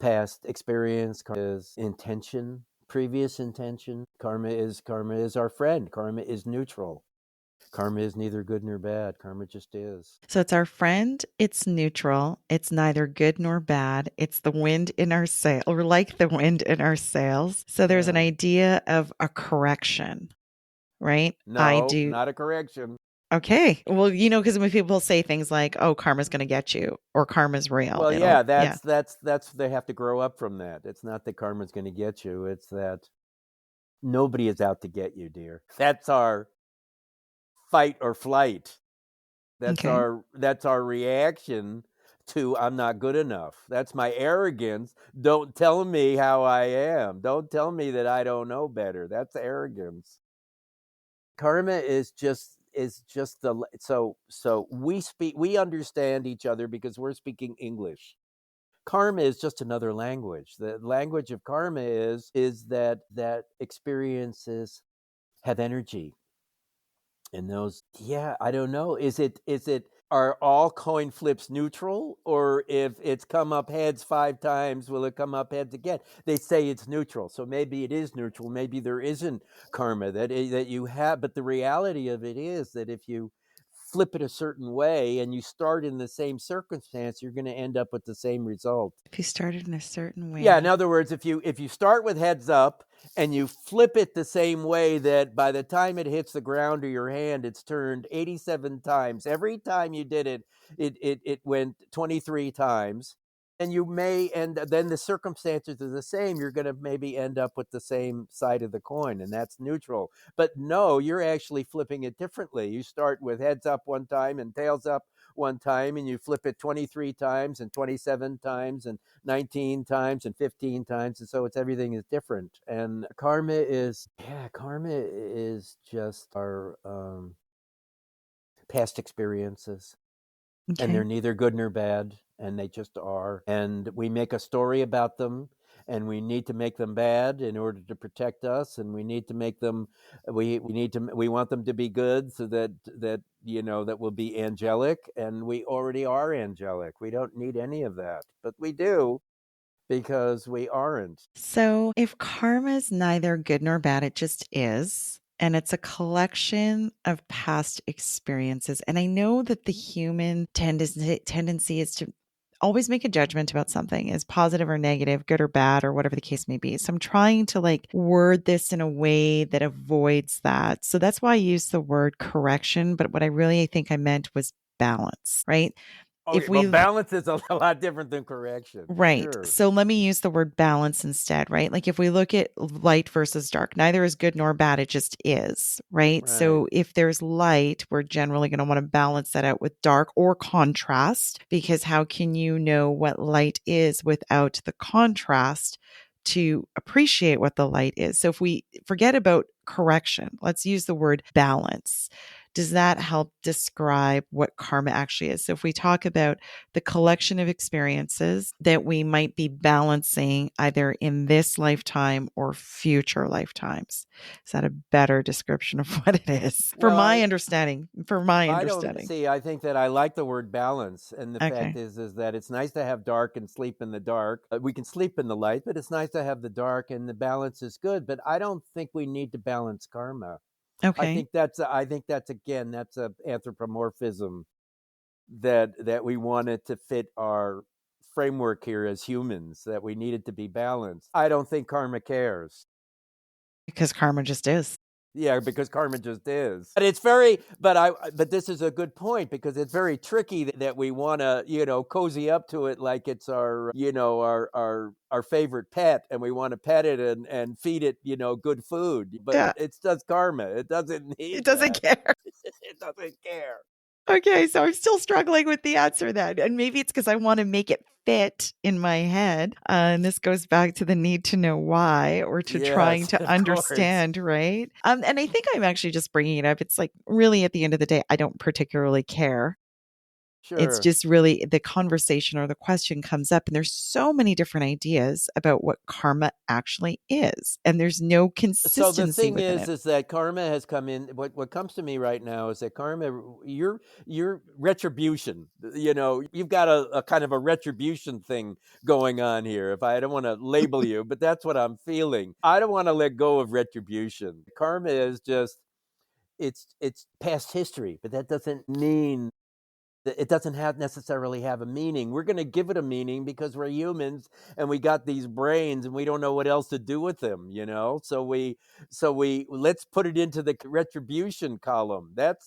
past experience. Karma is intention, previous intention. Karma is our friend. Karma is neutral. Karma is neither good nor bad. Karma just is. So it's our friend, it's neutral, it's neither good nor bad. It's the wind in our sail, or like the wind in our sails. So there's an Yeah. idea of a correction, right? I No, do. not a correction. Okay. Well, because when people say things like, "Oh, karma's going to get you," or "Karma's real," Well, it'll yeah, yeah. that's they have to grow up from that. It's not that karma's going to get you. It's that nobody is out to get you, dear. That's our fight or flight. Okay. That's our reaction to I'm not good enough. That's my arrogance. Don't tell me how I am. Don't tell me that I don't know better. That's arrogance. Karma is just the so we understand each other because we're speaking English. Karma is just another language. The language of karma is that experiences have energy. And those, yeah, I don't know. Is it are all coin flips neutral, or if it's come up heads 5 times, will it come up heads again? They say it's neutral, so maybe it is neutral. Maybe there isn't karma that you have, but the reality of it is that if you flip it a certain way and you start in the same circumstance, you're going to end up with the same result. If you started in a certain Yeah, in way, other words, if you start with heads up and you flip it the same way, that by the time it hits the ground or your hand, it's turned 87 times. Every time you did it, it went 23 times. And you may, and then the circumstances are the same. You're going to maybe end up with the same side of the coin, and that's neutral. But no, you're actually flipping it differently. You start with heads up one time and tails up one time, and you flip it 23 times and 27 times and 19 times and 15 times. And so everything is different. And karma is just our past experiences, and they're okay. neither good nor bad, and they just are. And we make a story about them, and we need to make them bad in order to protect us, and we need to make them we want them to be good, so that will be angelic, and we already are angelic. We don't need any of that, but we do because we aren't. So if karma is neither good nor bad, it just is. And it's a collection of past experiences. And I know that the human tendency is to always make a judgment about something as positive or negative, good or bad, or whatever the case may be. So I'm trying to word this in a way that avoids that. So that's why I use the word correction. But what I think I meant was balance, right? Okay, If well, we balance is a lot different than correction. Right. Sure. So let me use the word balance instead, right? Like if we look at light versus dark, neither is good nor bad. It just is, right? Right. So if there's light, we're generally going to want to balance that out with dark or contrast, because how can you know what light is without the contrast to appreciate what the light is? So if we forget about correction, let's use the word balance. Does that help describe what karma actually is? So if we talk about the collection of experiences that we might be balancing either in this lifetime or future lifetimes. Is that a better description of what it is? For Well, my understanding, for my I don't understanding. see. I think that I like the word balance, and the fact Okay. is that it's nice to have dark and sleep in the dark. We can sleep in the light, but it's nice to have the dark, and the balance is good. But I don't think we need to balance karma. Okay. I think that's again that's a anthropomorphism that we want it to fit our framework here as humans, that we need it to be balanced. I don't think karma cares. Because karma just is. Yeah, because karma just is. But this is a good point, because it's very tricky that we want to, cozy up to it like it's our favorite pet, and we want to pet it and feed it, good food. But Yeah. it's just karma. It doesn't It need doesn't that. care. It doesn't care. Okay, so I'm still struggling with the answer then. And maybe it's because I want to make it fit in my head. And this goes back to the need to know why, or to trying Yes, to of course. understand, right? And I think I'm actually just bringing it up. It's like really at the end of the day, I don't particularly care. It's Sure. just really the conversation or the question comes up, and there's so many different ideas about what karma actually is. And there's no So the consistency thing within it. is that karma has come in. What comes to me right now is that karma, your retribution. You've got a kind of a retribution thing going on here. If I don't want to label you, but that's what I'm feeling. I don't want to let go of retribution. Karma is just it's past history, but that doesn't mean that it doesn't necessarily have a meaning. We're going to give it a meaning because we're humans and we got these brains and we don't know what else to do with them, you know? So we let's put it into the retribution column. That's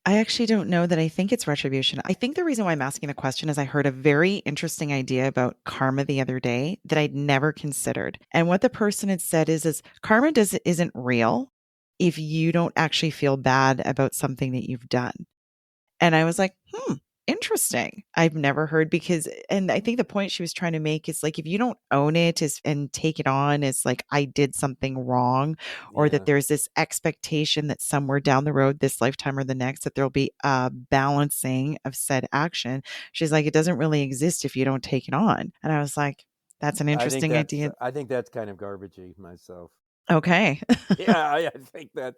I actually don't know that I think it's retribution. I think the reason why I'm asking the question is I heard a very interesting idea about karma the other day that I'd never considered. And what the person had said is karma isn't real if you don't actually feel bad about something that you've done. And I was like, interesting. I've never heard because, and I think the point she was trying to make is like, if you don't own it and take it on as like, I did something wrong, or that yeah. there's this expectation that somewhere down the road, this lifetime or the next, that there'll be a balancing of said action. She's like, it doesn't really exist if you don't take it on. And I was like, that's an interesting idea. I think that's kind of garbagey myself. Okay. Yeah,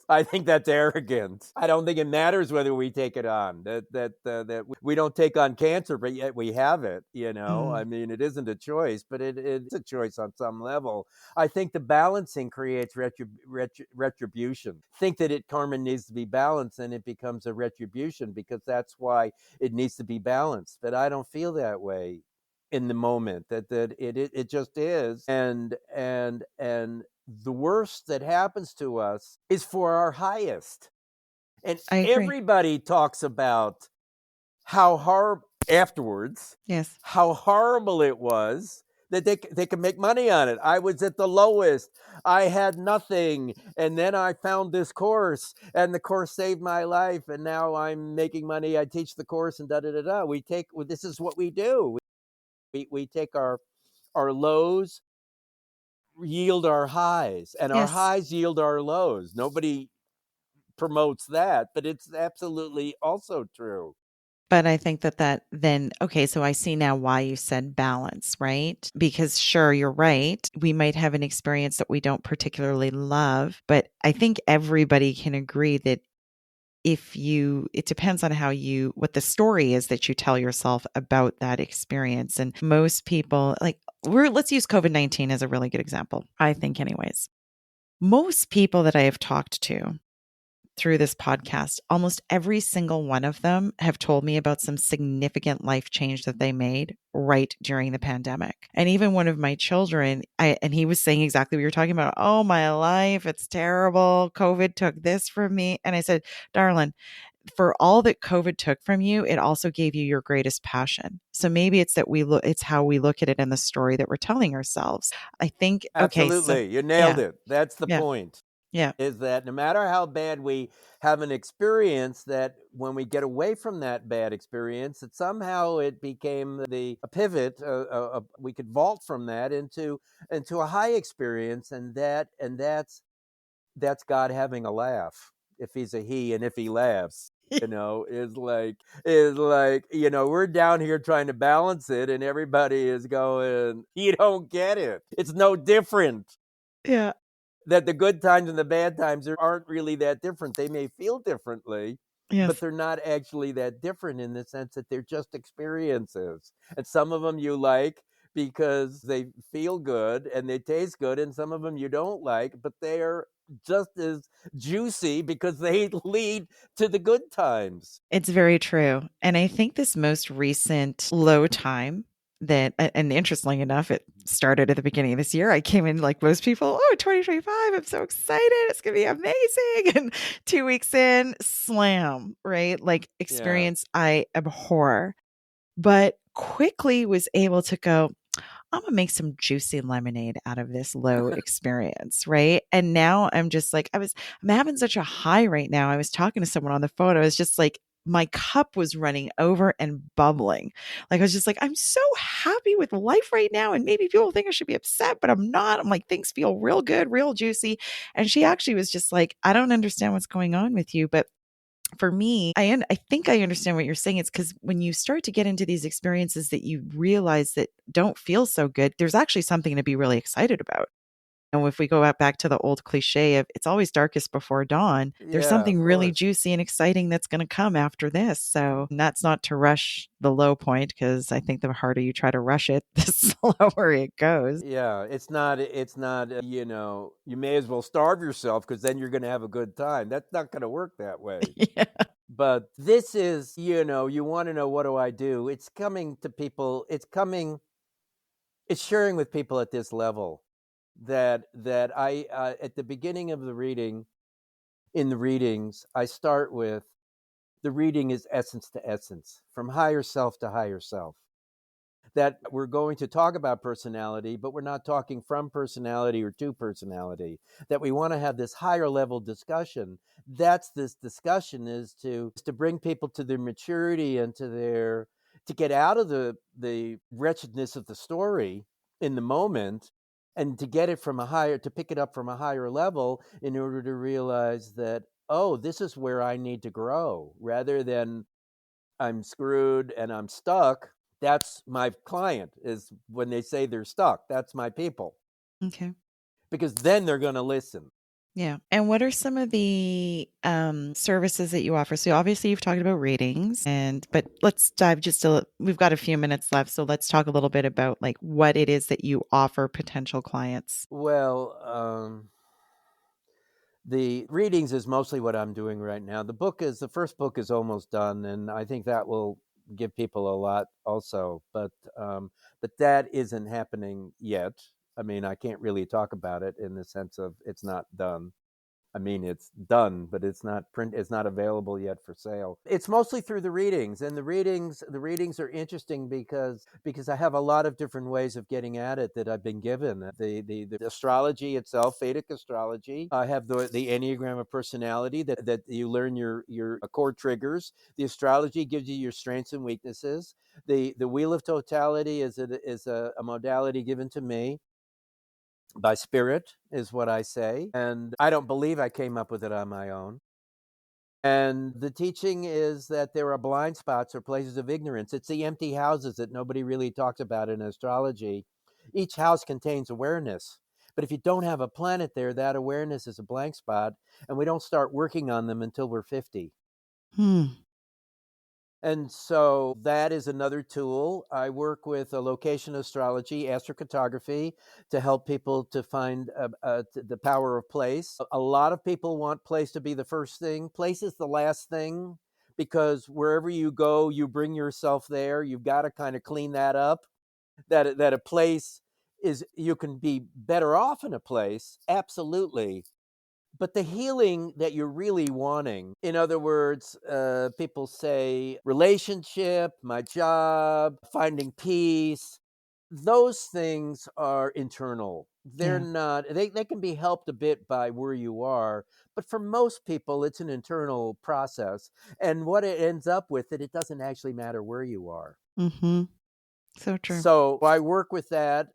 I think that's arrogant. I don't think it matters whether we take it on. That we don't take on cancer, but yet we have it. You know, Mm, I mean, it isn't a choice, but it's a choice on some level. I think the balancing creates retribution. Think that karma needs to be balanced, and it becomes a retribution because that's why it needs to be balanced. But I don't feel that way in the moment. That it just is, and the worst that happens to us is for our highest. And I agree. everybody talks about how horrible afterwards, Yes. how horrible it was that they can make money on it. I was at the lowest. I had nothing. And then I found this course and the course saved my life. And now I'm making money. I teach the course and da da da da. This is what we do. We take our lows yield our highs and our Yes. highs yield our lows. Nobody promotes that, but it's absolutely also true. But I think that then, okay, so I see now why you said balance, right? Because sure, you're right. We might have an experience that we don't particularly love, but I think everybody can agree that it depends on what the story is that you tell yourself about that experience. And most people, like, let's use COVID-19 as a really good example, I think, anyways. Most people that I have talked to through this podcast, almost every single one of them have told me about some significant life change that they made right during the pandemic. And even one of my children, and he was saying exactly what you're talking about. Oh, my life, it's terrible. COVID took this from me. And I said, darling, for all that COVID took from you, it also gave you your greatest passion. So maybe it's that it's how we look at it in the story that we're telling ourselves. I think, okay, so Absolutely. You nailed yeah, it. That's the yeah, point. yeah. Is that no matter how bad we have an experience, that when we get away from that bad experience, that somehow it became a pivot. We could vault from that into a high experience, and that's God having a laugh. If he's a he, and if he laughs, is like we're down here trying to balance it, and everybody is going, you don't get it. It's no different. Yeah. That the good times and the bad times aren't really that different. They may feel differently, but Yes. they're not actually that different in the sense that they're just experiences. And some of them you like because they feel good and they taste good, and some of them you don't like, but they are just as juicy because they lead to the good times. It's very true. And I think this most recent low time and interestingly enough, it started at the beginning of this year. I came in like most people, 2025, I'm so excited. It's going to be amazing. And 2 weeks in, slam, right? Like Yeah. experience I abhor, but quickly was able to go, I'm gonna make some juicy lemonade out of this low experience, right? And now I'm just like, I'm having such a high right now. I was talking to someone on the phone. I was just like, my cup was running over and bubbling. Like I was just like, I'm so happy with life right now. And maybe people think I should be upset, but I'm not. I'm like, things feel real good, real juicy. And she actually was just like, I don't understand what's going on with you, but for me, I think I understand what you're saying. It's because when you start to get into these experiences that you realize that don't feel so good, there's actually something to be really excited about. And if we go back to the old cliche of it's always darkest before dawn, there's Yeah, something of really course. juicy and exciting that's going to come after this. So that's not to rush the low point, because I think the harder you try to rush it, the slower it goes. Yeah, it's not, you may as well starve yourself because then you're going to have a good time. That's not going to work that way. Yeah. But this is, you want to know, what do I do? It's coming to people, it's sharing with people at this level that I at the beginning of the reading, in the readings, I start with the reading is essence to essence, from higher self to higher self. That we're going to talk about personality, but we're not talking from personality or to personality. That we want to have this higher level discussion. That's this discussion is to bring people to their maturity and to get out of the wretchedness of the story in the moment, and to get it from to pick it up from a higher level, in order to realize that, oh, this is where I need to grow, rather than I'm screwed and I'm stuck. That's my client, is when they say they're stuck. That's my people, Okay. because then they're going to listen. Yeah. And what are some of the services that you offer? So obviously you've talked about readings, but let's dive we've got a few minutes left. So let's talk a little bit about like what it is that you offer potential clients. Well, the readings is mostly what I'm doing right now. The first book is almost done, and I think that will give people a lot also. But that isn't happening yet. I mean, I can't really talk about it in the sense of it's not done. I mean, it's done, but it's not it's not available yet for sale. It's mostly through the readings, and the readings are interesting because I have a lot of different ways of getting at it that I've been given. The astrology itself, Vedic astrology. I have the Enneagram of personality, that you learn your core triggers. The astrology gives you your strengths and weaknesses. The wheel of totality is a modality given to me by spirit, is what I say. And I don't believe I came up with it on my own. And the teaching is that there are blind spots or places of ignorance. It's the empty houses that nobody really talks about in astrology. Each house contains awareness. But if you don't have a planet there, that awareness is a blank spot. And we don't start working on them until we're 50. Hmm. And so that is another tool. I work with a location astrology, astrocartography, to help people to find the power of place. A lot of people want place to be the first thing. Place is the last thing, because wherever you go, you bring yourself there. You've got to kind of clean that up. That a place is, you can be better off in a place, absolutely, but the healing that you're really wanting, in other words, people say relationship, my job, finding peace, those things are internal. They're Yeah. not, they can be helped a bit by where you are, but for most people, it's an internal process. And what it ends up with, it doesn't actually matter where you are. Mm-hmm. So true. So I work with that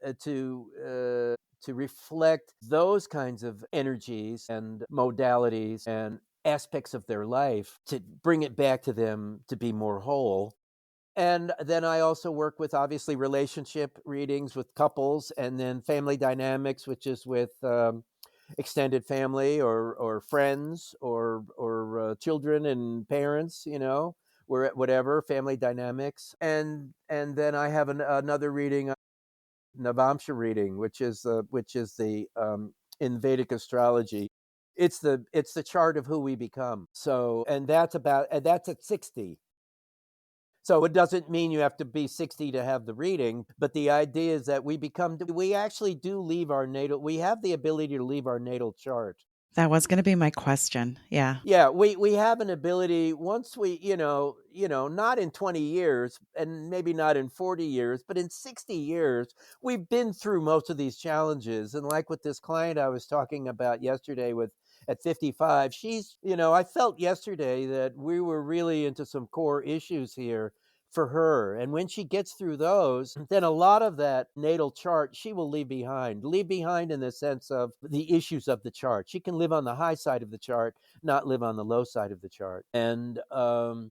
to reflect those kinds of energies and modalities and aspects of their life, to bring it back to them to be more whole. And then I also work with, obviously, relationship readings with couples, and then family dynamics, which is with extended family or friends or children and parents, where whatever family dynamics. And then I have another reading, Navamsha reading, which is the in Vedic astrology. It's the chart of who we become. So, and that's at 60. So it doesn't mean you have to be 60 to have the reading, but the idea is that we actually do leave our natal, we have the ability to leave our natal chart. That was going to be my question. Yeah. Yeah, we have an ability, once we, not in 20 years, and maybe not in 40 years, but in 60 years, we've been through most of these challenges. And like with this client I was talking about yesterday, with at 55, I felt yesterday that we were really into some core issues here for her. And when she gets through those, then a lot of that natal chart she will leave behind in the sense of the issues of the chart. She can live on the high side of the chart, not live on the low side of the chart. And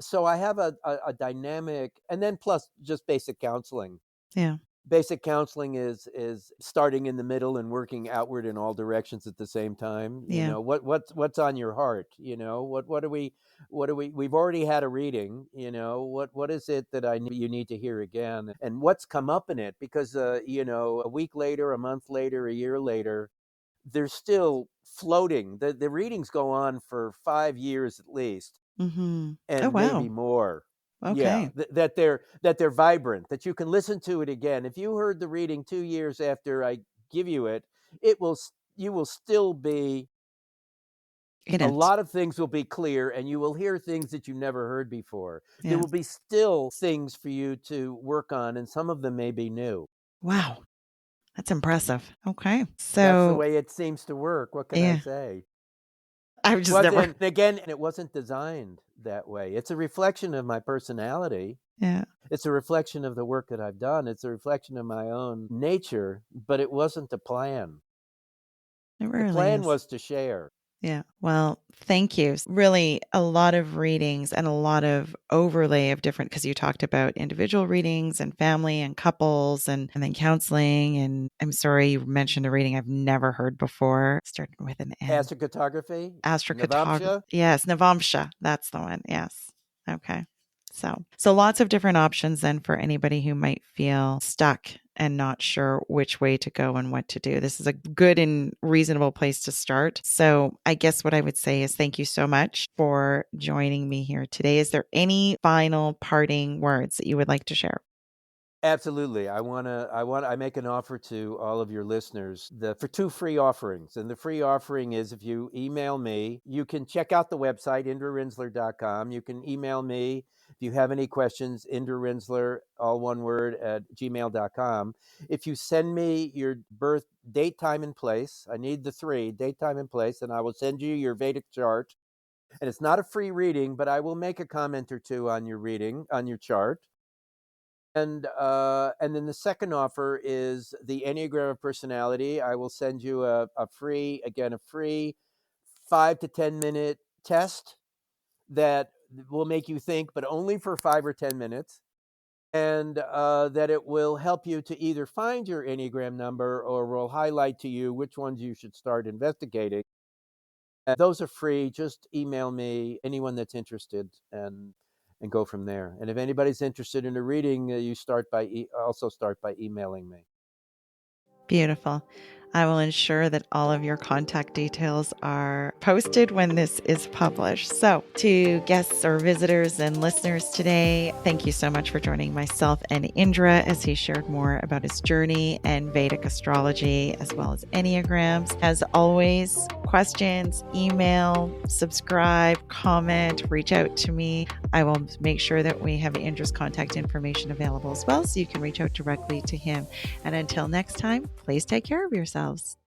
so I have a dynamic, and then plus just basic counseling. Yeah. Basic counseling is starting in the middle and working outward in all directions at the same time. Yeah. What's on your heart? What are we've already had a reading. What is it that you need to hear again, and what's come up in it? Because a week later, a month later, a year later, they're still floating. The readings go on for 5 years at least, Mm-hmm. Oh, and maybe wow. more. Yeah, Okay. that they're vibrant, that you can listen to it again. If you heard the reading 2 years after I give you it, you will still be, In a it. lot of things will be clear, and you will hear things that you never heard before. There Yeah. will be still things for you to work on, and some of them may be new. Wow. That's impressive. Okay. That's the So, way it seems to work. What can I yeah, say? I've just never, It wasn't designed that way. It's a reflection of my personality. yeah, It's a reflection of the work that I've done. It's a reflection of my own nature, but it wasn't the plan. it The really plan is. was to share. Yeah. Well, thank you. Really, a lot of readings and a lot of overlay of different, because you talked about individual readings and family and couples and then counseling. And I'm sorry, you mentioned a reading I've never heard before, starting with an N. Astrocartography, Astrocartography. Navamsha. Yes, Navamsha. That's the one. Yes. Okay. So lots of different options then for anybody who might feel stuck and not sure which way to go and what to do. This is a good and reasonable place to start. So I guess what I would say is thank you so much for joining me here today. Is there any final parting words that you would like to share? Absolutely. I make an offer to all of your listeners for 2 free offerings. And the free offering is, if you email me, you can check out the website, indrarinsler.com. You can email me if you have any questions, Indra Rinsler, all one word, at gmail.com. If you send me your birth date, time, and place, I need the 3, date, time, and place, and I will send you your Vedic chart. And it's not a free reading, but I will make a comment or two on your reading, on your chart. And then the second offer is the Enneagram of Personality. I will send you a free 5 to 10 minute test that will make you think, but only for 5 or 10 minutes. And that it will help you to either find your Enneagram number, or will highlight to you which ones you should start investigating. And those are free. Just email me, anyone that's interested, and go from there. And if anybody's interested in a reading, you also start by emailing me. Beautiful. I will ensure that all of your contact details are posted when this is published. So, to guests or visitors and listeners today, thank you so much for joining myself and Indra as he shared more about his journey and Vedic astrology, as well as Enneagrams. As always, questions, email, subscribe, comment, reach out to me. I will make sure that we have Indra's contact information available as well, so you can reach out directly to him. And until next time, please take care of yourselves.